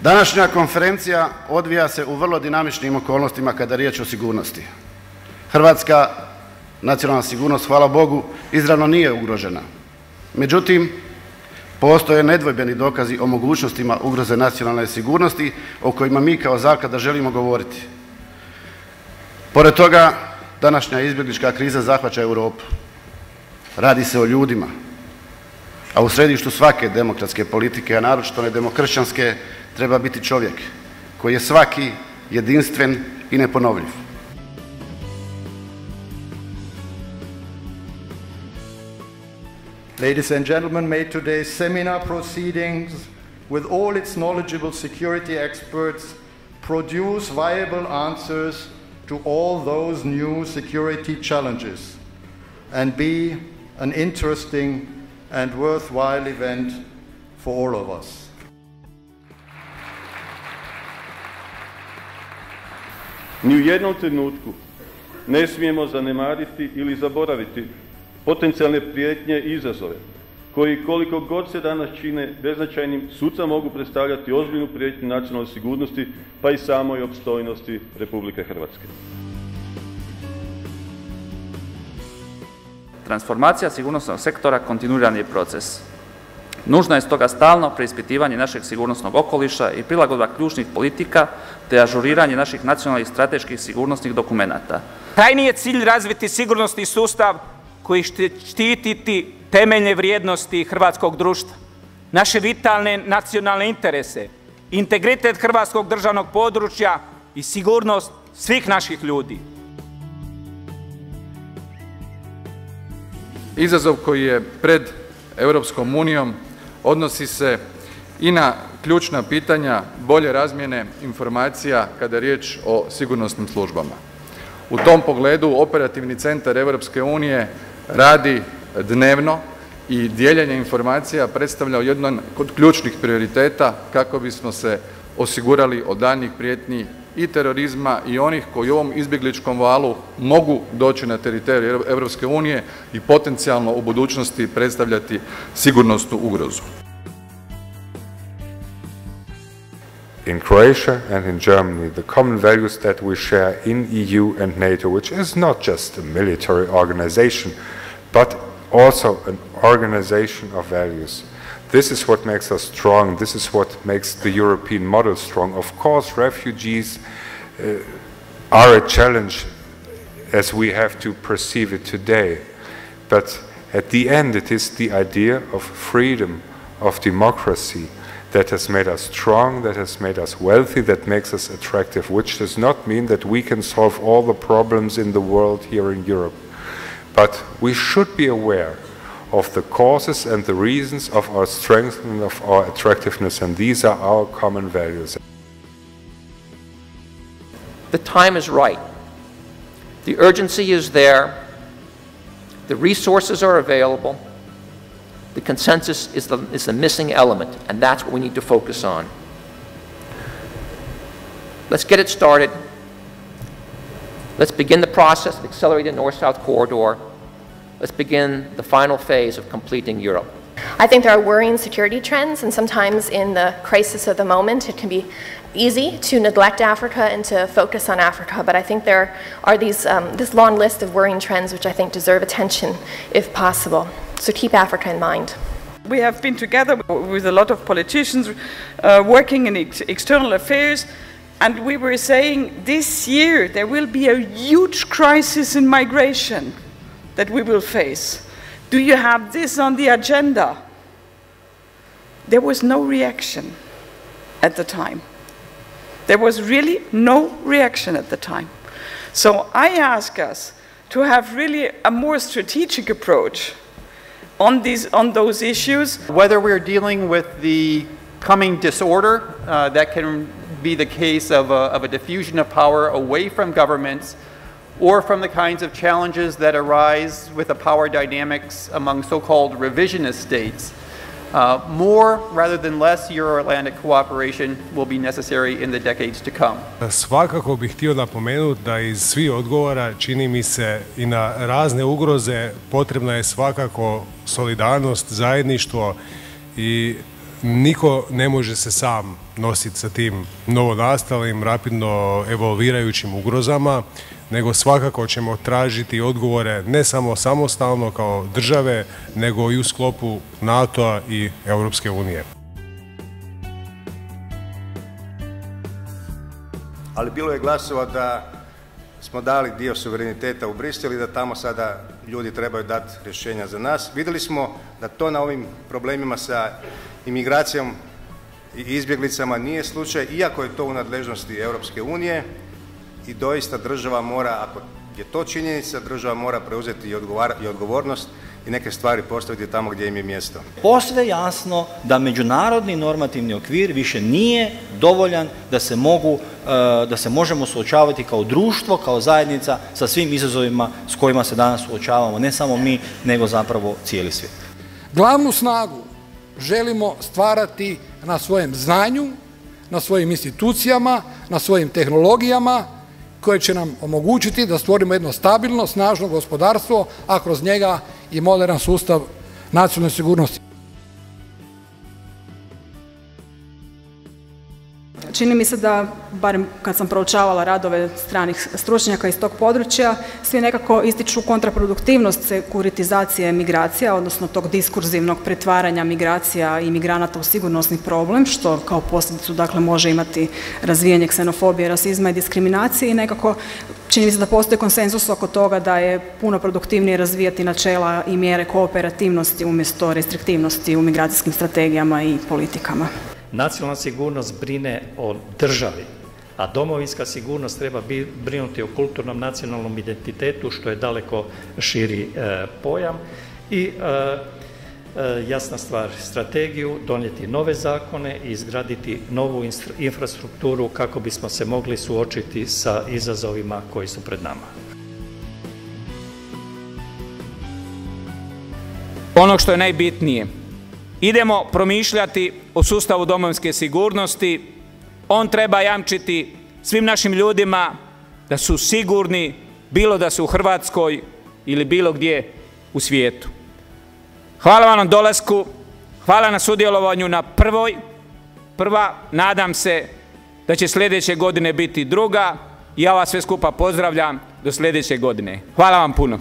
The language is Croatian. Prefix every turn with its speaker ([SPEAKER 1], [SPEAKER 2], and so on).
[SPEAKER 1] Današnja konferencija odvija se u vrlo dinamičnim okolnostima kada je riječ o sigurnosti. Hrvatska nacionalna sigurnost, hvala Bogu, izravno nije ugrožena. Međutim, postoje nedvojbeni dokazi o mogućnostima ugroze nacionalne sigurnosti o kojima mi kao zaklada želimo govoriti. Pored toga, današnja izbjeglička kriza zahvaća Europu. Radi se o ljudima, a u središtu svake demokratske politike, a naročito ne demokršćanske, treba biti čovjek koji je svaki jedinstven i neponovljiv.
[SPEAKER 2] Ladies and gentlemen, may today's seminar proceedings, with all its knowledgeable security experts, produce viable answers to all those new security challenges and be an interesting and worthwhile event for all of us.
[SPEAKER 3] Ni u jednom trenutku ne smijemo zanemariti ili zaboraviti potencijalne prijetnje i izazove, koji koliko god se danas čine beznačajnim, sutra mogu predstavljati ozbiljnu prijetnju nacionalnoj sigurnosti, pa i samoj opstojnosti Republike Hrvatske.
[SPEAKER 4] Transformacija sigurnosnog sektora kontinuirani je proces. Nužno je stoga stalno preispitivanje našeg sigurnosnog okoliša i prilagodba ključnih politika te ažuriranje naših nacionalnih strateških sigurnosnih dokumenata.
[SPEAKER 5] Krajnji je cilj razviti sigurnosni sustav koji će štititi temeljne vrijednosti hrvatskog društva, naše vitalne nacionalne interese, integritet hrvatskog državnog područja i sigurnost svih naših ljudi.
[SPEAKER 6] Izazov koji je pred Europskom unijom odnosi se i na ključna pitanja bolje razmjene informacija kada je riječ o sigurnosnim službama. U tom pogledu operativni centar Europske unije radi dnevno i dijeljenje informacija predstavlja jedan od ključnih prioriteta kako bismo se osigurali od daljnjih prijetnji i terorizma i onih koji u ovom izbjegličkom valu mogu doći na teritorij Europske unije i potencijalno u budućnosti predstavljati sigurnosnu ugrozu.
[SPEAKER 7] In Croatia and in Germany, the common values that we share in EU and NATO, which is not just a military organization, but also an organization of values. This is what makes us strong. This is what makes the European model strong. Of course, refugees are a challenge as we have to perceive it today. But at the end, it is the idea of freedom, of democracy, that has made us strong, that has made us wealthy, that makes us attractive, which does not mean that we can solve all the problems in the world here in Europe. But we should be aware of the causes and the reasons of our strength and of our attractiveness, and these are our common values.
[SPEAKER 8] The time is right. The urgency is there. The resources are available. The consensus is the missing element, and that's what we need to focus on. Let's get it started. Let's begin the process of accelerating the North-South corridor. Let's begin the final phase of completing Europe.
[SPEAKER 9] I think there are worrying security trends, and sometimes in the crisis of the moment, it can be easy to neglect Africa and to focus on Africa, but I think there are this long list of worrying trends which I think deserve attention if possible. So keep Africa in mind.
[SPEAKER 10] We have been together with a lot of politicians working in external affairs, and we were saying this year there will be a huge crisis in migration that we will face. Do you have this on the agenda? There was no reaction at the time. There was really no reaction at the time. So I ask us to have really a more strategic approach on those issues.
[SPEAKER 11] Whether we're dealing with the coming disorder, that can be the case of a diffusion of power away from governments, or from the kinds of challenges that arise with the power dynamics among so-called revisionist states. More rather than less Euro-Atlantic cooperation will be necessary in the decades to come.
[SPEAKER 12] Svakako bih htio napomenuti da iz svih odgovora čini mi se i na razne ugroze potrebna je svakako solidarnost, zajedništvo i niko ne može se sam nositi sa tim novonastalim, rapidno evolvirajućim ugrozama, nego svakako ćemo tražiti odgovore ne samo samostalno kao države, nego i u sklopu NATO-a i Europske unije.
[SPEAKER 13] Ali bilo je glasova da smo dali dio suvereniteta u Brisel i da tamo sada ljudi trebaju dati rješenja za nas. Vidjeli smo da to na ovim problemima sa imigracijom i izbjeglicama nije slučaj, iako je to u nadležnosti Europske unije i doista država mora, ako je to činjenica, država mora preuzeti i odgovornost i neke stvari postaviti tamo gdje im je mjesto.
[SPEAKER 14] Posve jasno da međunarodni normativni okvir više nije dovoljan da se možemo suočavati kao društvo, kao zajednica sa svim izazovima s kojima se danas suočavamo, ne samo mi, nego zapravo cijeli svijet.
[SPEAKER 15] Glavnu snagu želimo stvarati na svojem znanju, na svojim institucijama, na svojim tehnologijama koje će nam omogućiti da stvorimo jedno stabilno, snažno gospodarstvo, a kroz njega i moderan sustav nacionalne sigurnosti.
[SPEAKER 16] Čini mi se da, barem kad sam proučavala radove stranih stručnjaka iz tog područja, svi nekako ističu kontraproduktivnost sekuritizacije migracija, odnosno tog diskurzivnog pretvaranja migracija i migranata u sigurnosni problem, što kao posljedicu dakle može imati razvijanje ksenofobije, rasizma i diskriminacije i nekako čini mi se da postoji konsenzus oko toga da je puno produktivnije razvijati načela i mjere kooperativnosti umjesto restriktivnosti u migracijskim strategijama i politikama.
[SPEAKER 17] Nacionalna sigurnost brine o državi, a domovinska sigurnost treba brinuti o kulturnom nacionalnom identitetu, što je daleko širi pojam. I jasna stvar, strategiju, donijeti nove zakone i izgraditi novu infrastrukturu kako bismo se mogli suočiti sa izazovima koji su pred nama.
[SPEAKER 5] Ono što je najbitnije, idemo promišljati o sustavu domovinske sigurnosti. On treba jamčiti svim našim ljudima da su sigurni, bilo da su u Hrvatskoj ili bilo gdje u svijetu. Hvala vam na dolasku, hvala na sudjelovanju na prva, nadam se da će sljedeće godine biti druga. Ja vas sve skupa pozdravljam do sljedeće godine. Hvala vam puno.